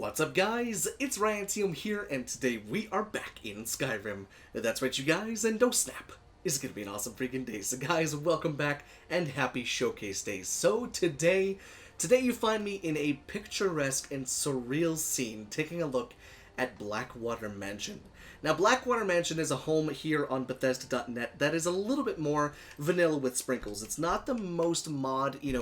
What's up, guys? It's Ryantium here, and today we are back in Skyrim. That's right, you guys, and don't snap. It's gonna be an awesome freaking day. So guys, welcome back, and happy Showcase Day. So today you find me in a picturesque and surreal scene, taking a look at Blackwater Mansion. Now, Blackwater Mansion is a home here on Bethesda.net that is a little bit more vanilla with sprinkles. It's not the most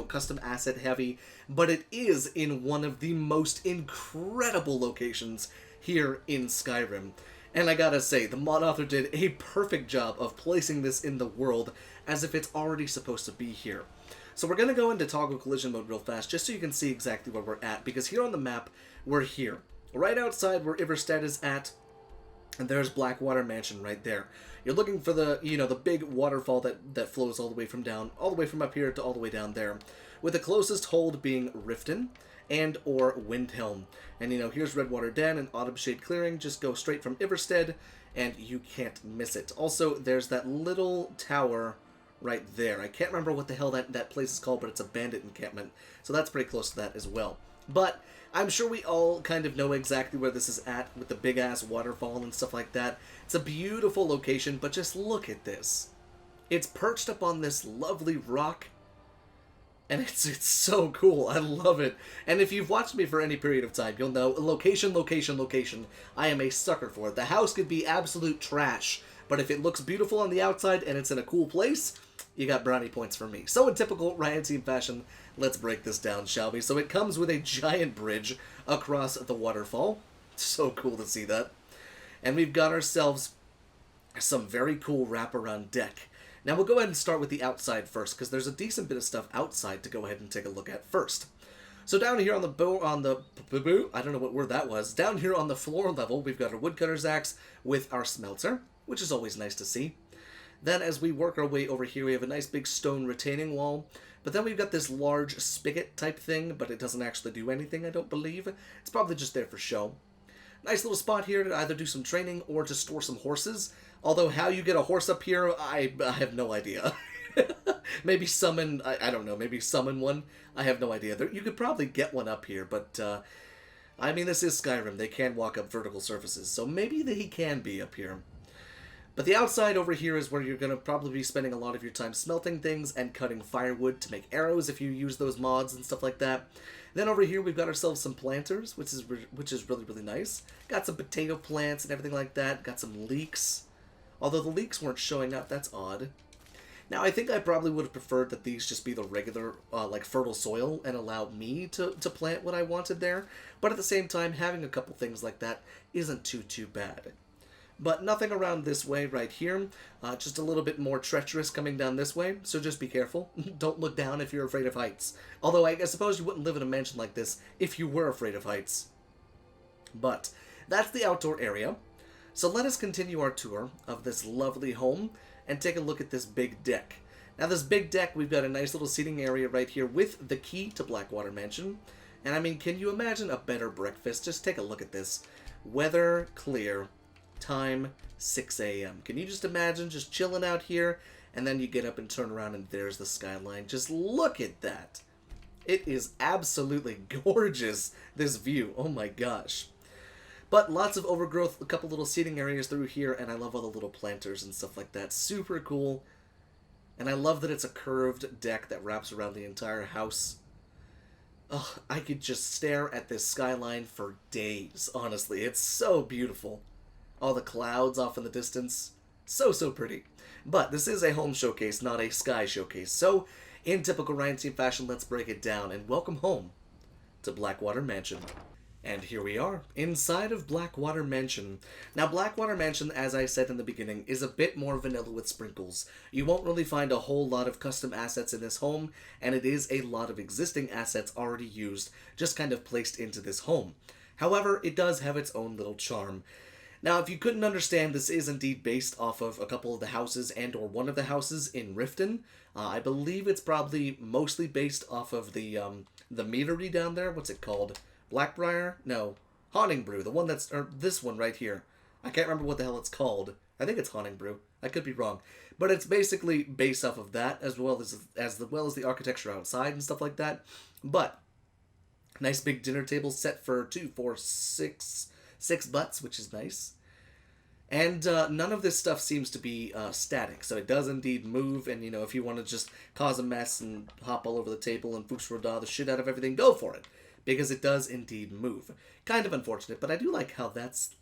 custom asset heavy, but it is in one of the most incredible locations here in Skyrim. And I gotta say, the mod author did a perfect job of placing this in the world as if it's already supposed to be here. So we're gonna go into toggle collision mode real fast, just so you can see exactly where we're at, because here on the map, we're here. Right outside where Iverstead is at, and there's Blackwater Mansion right there. You're looking for the, the big waterfall that flows all the way from up here to all the way down there. With the closest hold being Riften and or Windhelm. And here's Redwater Den and Autumnshade Clearing. Just go straight from Iverstead and you can't miss it. Also, there's that little tower right there. I can't remember what the hell that place is called, but it's a bandit encampment. So that's pretty close to that as well. But I'm sure we all kind of know exactly where this is at with the big-ass waterfall and stuff like that. It's a beautiful location, but just look at this. It's perched up on this lovely rock, and it's so cool. I love it. And if you've watched me for any period of time, you'll know location, location, location. I am a sucker for it. The house could be absolute trash, but if it looks beautiful on the outside and it's in a cool place, you got brownie points for me. So in typical Ryan Team fashion, let's break this down, shall we? So it comes with a giant bridge across the waterfall. So cool to see that. And we've got ourselves some very cool wraparound deck. Now we'll go ahead and start with the outside first, because there's a decent bit of stuff outside to go ahead and take a look at first. So down here on the I don't know what word that was. Down here on the floor level, we've got our woodcutter's axe with our smelter, which is always nice to see. Then as we work our way over here, we have a nice big stone retaining wall. But then we've got this large spigot type thing, but it doesn't actually do anything, I don't believe. It's probably just there for show. Nice little spot here to either do some training or to store some horses. Although how you get a horse up here, I have no idea. Maybe summon, I don't know, maybe summon one. I have no idea. You could probably get one up here, but I mean, this is Skyrim. They can walk up vertical surfaces, so maybe he can be up here. But the outside over here is where you're going to probably be spending a lot of your time smelting things and cutting firewood to make arrows if you use those mods and stuff like that. Then over here we've got ourselves some planters, which is really, really nice. Got some potato plants and everything like that. Got some leeks. Although the leeks weren't showing up, that's odd. Now I think I probably would have preferred that these just be the regular, fertile soil and allow me to plant what I wanted there. But at the same time, having a couple things like that isn't too bad. But nothing around this way right here. Just a little bit more treacherous coming down this way, so just be careful. Don't look down if you're afraid of heights. Although I suppose you wouldn't live in a mansion like this if you were afraid of heights. But that's the outdoor area. So let us continue our tour of this lovely home and take a look at this big deck. Now this big deck, we've got a nice little seating area right here with the key to Blackwater Mansion. And I mean, can you imagine a better breakfast? Just take a look at this. Weather clear. Time 6 a.m. Can you just imagine just chilling out here, and then you get up and turn around and there's the skyline. Just look at that. It is absolutely gorgeous, this view. Oh my gosh. But lots of overgrowth, a couple little seating areas through here, and I love all the little planters and stuff like that. Super cool. And I love that it's a curved deck that wraps around the entire house. Oh, I could just stare at this skyline for days, honestly. It's so beautiful. All the clouds off in the distance. So pretty. But this is a home showcase, not a sky showcase. So, in typical Ryan Team fashion, let's break it down and welcome home to Blackwater Mansion. And here we are, inside of Blackwater Mansion. Now, Blackwater Mansion, as I said in the beginning, is a bit more vanilla with sprinkles. You won't really find a whole lot of custom assets in this home, and it is a lot of existing assets already used, just kind of placed into this home. However, it does have its own little charm. Now, if you couldn't understand, this is indeed based off of a couple of the houses and or one of the houses in Riften. I believe it's probably mostly based off of the meadery down there. What's it called? Blackbriar? No. Haunting Brew. The one that's, or this one right here. I can't remember what the hell it's called. I think it's Haunting Brew. I could be wrong. But it's basically based off of that, as well as the architecture outside and stuff like that. But Nice big dinner table set for 6 butts, which is nice. And none of this stuff seems to be static, so it does indeed move. And if you want to just cause a mess and hop all over the table and fushroda the shit out of everything, go for it, because it does indeed move. Kind of unfortunate, but I do like how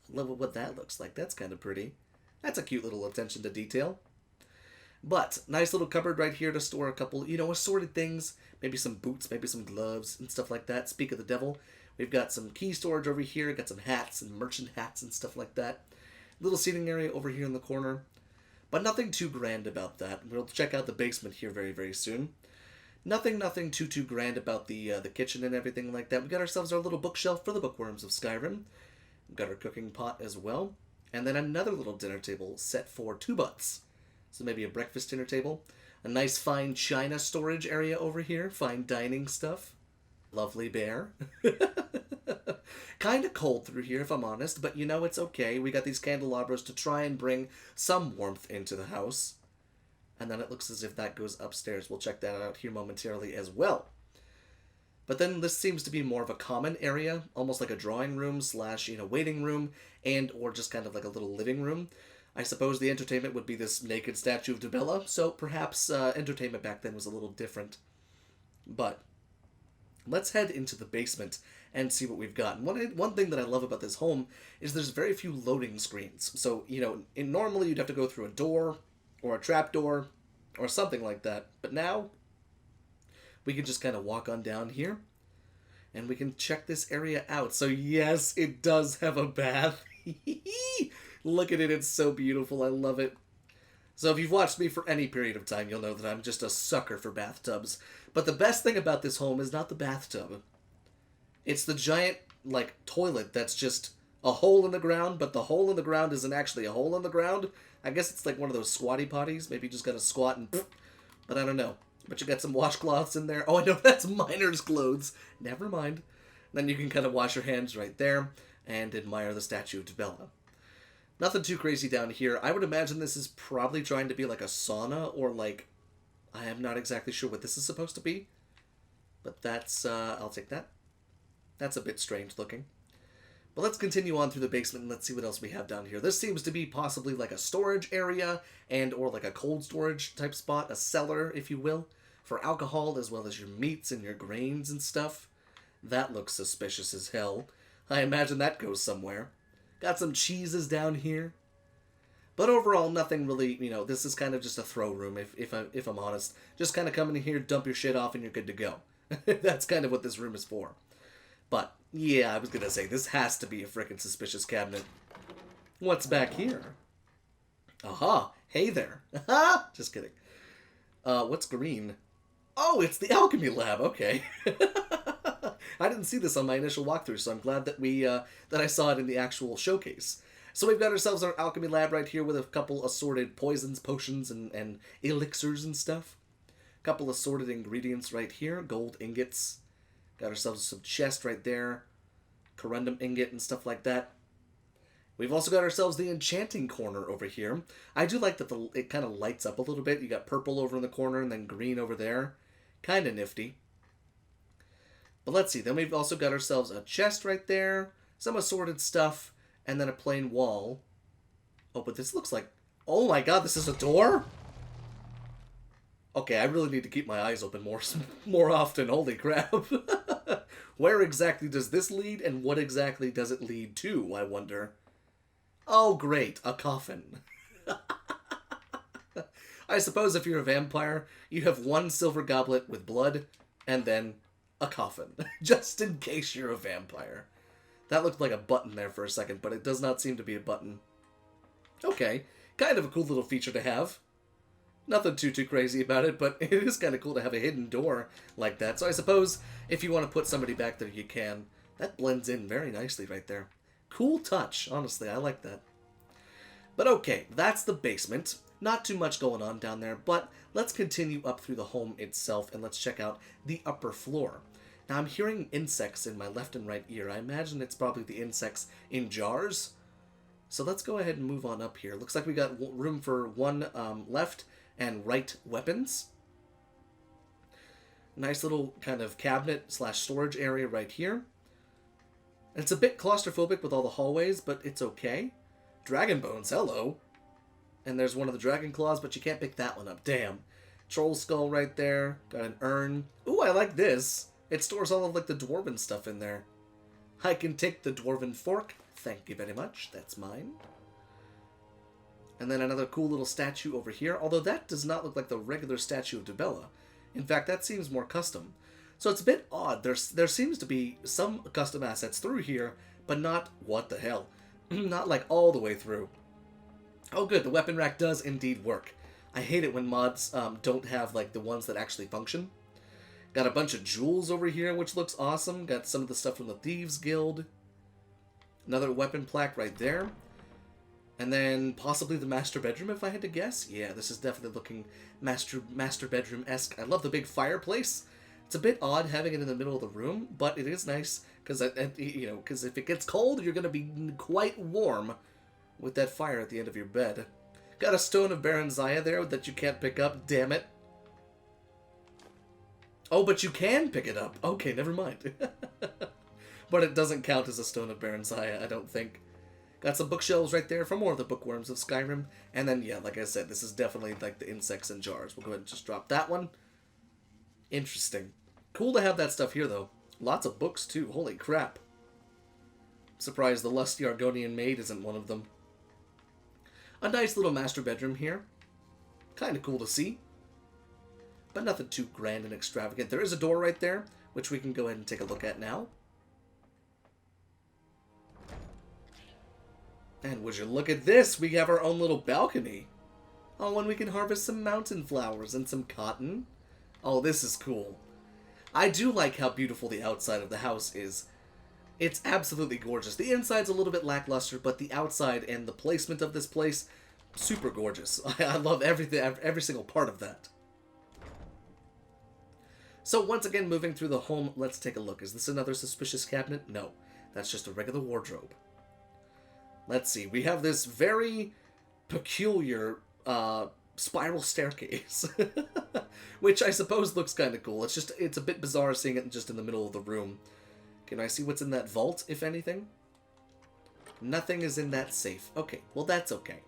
what that looks like. That's kind of pretty. That's a cute little attention to detail. But nice little cupboard right here to store a couple, assorted things. Maybe some boots, maybe some gloves and stuff like that. Speak of the devil, we've got some key storage over here. Got some hats and merchant hats and stuff like that. Little seating area over here in the corner, but nothing too grand about that. We'll check out the basement here very, very soon. Nothing too grand about the kitchen and everything like that. We got ourselves our little bookshelf for the bookworms of Skyrim. We've got our cooking pot as well, and then another little dinner table set for 2 butts. So maybe a breakfast dinner table. A nice fine china storage area over here, fine dining stuff. Lovely bear. Kind of cold through here, if I'm honest, but it's okay. We got these candelabras to try and bring some warmth into the house. And then it looks as if that goes upstairs. We'll check that out here momentarily as well. But then this seems to be more of a common area, almost like a drawing room slash, waiting room, and or just kind of like a little living room. I suppose the entertainment would be this naked statue of Dubella, so perhaps entertainment back then was a little different. But let's head into the basement and see what we've got. And one thing that I love about this home is there's very few loading screens. So, normally you'd have to go through a door or a trapdoor or something like that. But now we can just kind of walk on down here and we can check this area out. So yes, it does have a bath. Look at it, it's so beautiful. I love it. So if you've watched me for any period of time, you'll know that I'm just a sucker for bathtubs. But the best thing about this home is not the bathtub. It's the giant, toilet that's just a hole in the ground, but the hole in the ground isn't actually a hole in the ground. I guess it's like one of those squatty potties. Maybe you just gotta squat and... But I don't know. But you got some washcloths in there. Oh, I know, that's miner's clothes. Never mind. Then you can kind of wash your hands right there and admire the statue of Dubella. Nothing too crazy down here. I would imagine this is probably trying to be like a sauna or I am not exactly sure what this is supposed to be. But that's, I'll take that. That's a bit strange looking. But let's continue on through the basement and let's see what else we have down here. This seems to be possibly like a storage area and or like a cold storage type spot, a cellar, if you will, for alcohol as well as your meats and your grains and stuff. That looks suspicious as hell. I imagine that goes somewhere. Got some cheeses down here. But overall, nothing really, this is kind of just a throw room, if I'm honest. Just kind of come in here, dump your shit off, and you're good to go. That's kind of what this room is for. But, yeah, I was going to say, this has to be a frickin' suspicious cabinet. What's back here? Aha! Hey there. Aha! Just kidding. What's green? Oh, it's the Alchemy Lab. Okay. I didn't see this on my initial walkthrough, so I'm glad that that I saw it in the actual showcase. So we've got ourselves our Alchemy Lab right here with a couple assorted poisons, potions, and elixirs and stuff. A couple assorted ingredients right here. Gold ingots. Got ourselves some chest right there. Corundum ingot and stuff like that. We've also got ourselves the enchanting corner over here. I do like that it kind of lights up a little bit. You got purple over in the corner and then green over there. Kind of nifty. But let's see. Then we've also got ourselves a chest right there. Some assorted stuff. And then a plain wall. Oh, but this looks like... Oh my god, this is a door? Okay, I really need to keep my eyes open more often. Holy crap. Where exactly does this lead, and what exactly does it lead to, I wonder? Oh, great. A coffin. I suppose if you're a vampire, you have one silver goblet with blood, and then a coffin. Just in case you're a vampire. That looked like a button there for a second, but it does not seem to be a button. Okay, kind of a cool little feature to have. Nothing too crazy about it, but it is kind of cool to have a hidden door like that. So I suppose if you want to put somebody back there, you can. That blends in very nicely right there. Cool touch, honestly, I like that. But okay, that's the basement. Not too much going on down there, but let's continue up through the home itself and let's check out the upper floor. Now I'm hearing insects in my left and right ear. I imagine it's probably the insects in jars. So let's go ahead and move on up here. Looks like we got room for one left and right weapons. Nice little kind of cabinet slash storage area right here. It's a bit claustrophobic with all the hallways, but it's okay. Dragon bones, hello. And there's one of the dragon claws, but you can't pick that one up. Damn. Troll skull right there. Got an urn. Ooh, I like this. It stores all of like the dwarven stuff in there. I can take the dwarven fork. Thank you very much. That's mine. And then another cool little statue over here. Although that does not look like the regular statue of Dibella. In fact, that seems more custom. So it's a bit odd. There seems to be some custom assets through here, but not, what the hell, not like all the way through. Oh good, the weapon rack does indeed work. I hate it when mods don't have like the ones that actually function. Got a bunch of jewels over here, which looks awesome. Got some of the stuff from the Thieves Guild. Another weapon plaque right there. And then possibly the master bedroom, if I had to guess. Yeah, this is definitely looking master bedroom-esque. I love the big fireplace. It's a bit odd having it in the middle of the room, but it is nice because you know, because if it gets cold, you're gonna be quite warm with that fire at the end of your bed. Got a stone of Baron Zaya there that you can't pick up. Damn it! Oh, but you can pick it up. Okay, never mind. But it doesn't count as a stone of Baron Zaya, I don't think. Got some bookshelves right there for more of the bookworms of Skyrim. And then, yeah, like I said, this is definitely like the insects in jars. We'll go ahead and just drop that one. Interesting. Cool to have that stuff here, though. Lots of books, too. Holy crap. Surprised the lusty Argonian maid isn't one of them. A nice little master bedroom here. Kind of cool to see. But nothing too grand and extravagant. There is a door right there, which we can go ahead and take a look at now. And would you look at this? We have our own little balcony. Oh, and we can harvest some mountain flowers and some cotton. Oh, this is cool. I do like how beautiful the outside of the house is. It's absolutely gorgeous. The inside's a little bit lackluster, but the outside and the placement of this place, super gorgeous. I love everything, every single part of that. So once again, moving through the home, let's take a look. Is this another suspicious cabinet? No, that's just a regular wardrobe. Let's see. We have this very peculiar spiral staircase, which I suppose looks kind of cool. It's a bit bizarre seeing it just in the middle of the room. Can I see what's in that vault, if anything? Nothing is in that safe. Okay, well that's okay.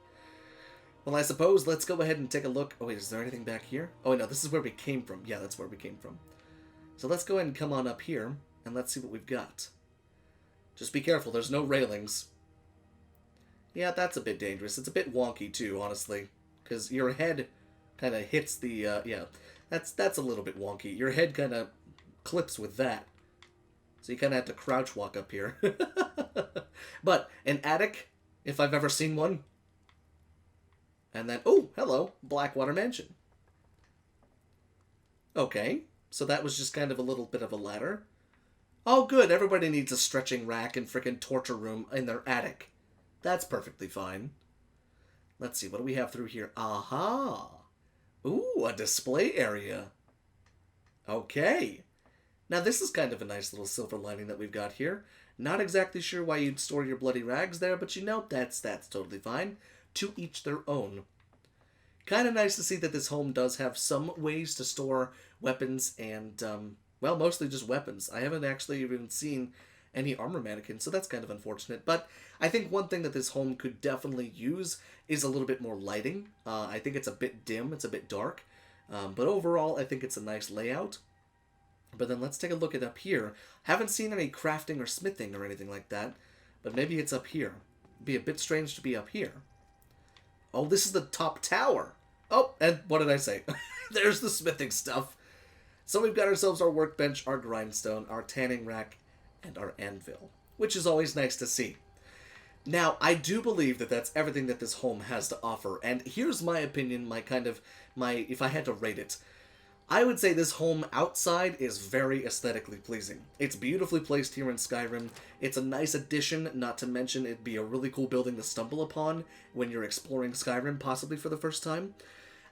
Well, I suppose let's go ahead and take a look. Oh wait, is there anything back here? Oh no, this is where we came from. Yeah, that's where we came from. So let's go ahead and come on up here, and let's see what we've got. Just be careful, there's no railings. Yeah, that's a bit dangerous. It's a bit wonky too, honestly. Because your head kind of hits the, yeah, that's a little bit wonky. Your head kind of clips with that. So you kind of have to crouch walk up here. But an attic, if I've ever seen one. And then, oh, hello, Blackwater Mansion. Okay, so that was just kind of a little bit of a ladder. Oh, good, everybody needs a stretching rack and frickin' torture room in their attic. That's perfectly fine. Let's see, what do we have through here? Aha! Ooh, a display area. Okay. Now this is kind of a nice little silver lining that we've got here. Not exactly sure why you'd store your bloody rags there, but you know, that's totally fine. To each their own. Kind of nice to see that this home does have some ways to store weapons and, well, mostly just weapons. I haven't actually even seen any armor mannequins, so that's kind of unfortunate. But I think one thing that this home could definitely use is a little bit more lighting. I think it's a bit dim, it's a bit dark. But overall, I think it's a nice layout. But then let's take a look at up here. Haven't seen any crafting or smithing or anything like that, but maybe it's up here. It'd be a bit strange to be up here. Oh, this is the top tower. Oh, and what did I say? There's the smithing stuff. So we've got ourselves our workbench, our grindstone, our tanning rack, and our anvil, which is always nice to see. Now, I do believe that that's everything that this home has to offer, and here's my opinion, if I had to rate it. I would say this home outside is very aesthetically pleasing. It's beautifully placed here in Skyrim. It's a nice addition, not to mention it'd be a really cool building to stumble upon when you're exploring Skyrim, possibly for the first time.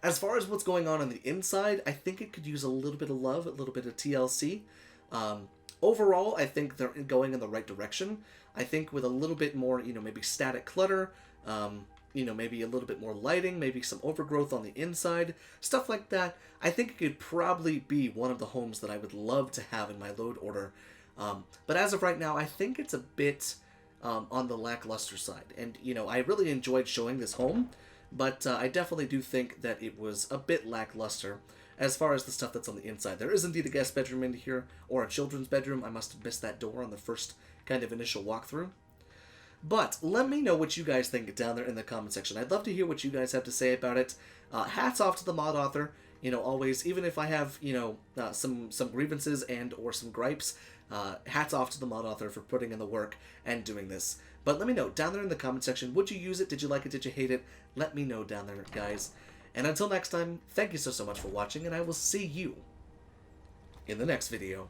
As far as what's going on the inside, I think it could use a little bit of love, a little bit of TLC. Overall, I think they're going in the right direction. I think with a little bit more, maybe static clutter, you know, maybe a little bit more lighting, maybe some overgrowth on the inside, stuff like that. I think it could probably be one of the homes that I would love to have in my load order. But as of right now, I think it's a bit on the lackluster side. And, you know, I really enjoyed showing this home, but I definitely do think that it was a bit lackluster as far as the stuff that's on the inside. There is indeed a guest bedroom in here, or a children's bedroom. I must have missed that door on the first kind of initial walkthrough. But let me know what you guys think down there in the comment section. I'd love to hear what you guys have to say about it. Hats off to the mod author. You know, always, even if I have, you know, some grievances and or some gripes, hats off to the mod author for putting in the work and doing this. But let me know down there in the comment section. Would you use it? Did you like it? Did you hate it? Let me know down there, guys. And until next time, thank you so much for watching, and I will see you in the next video.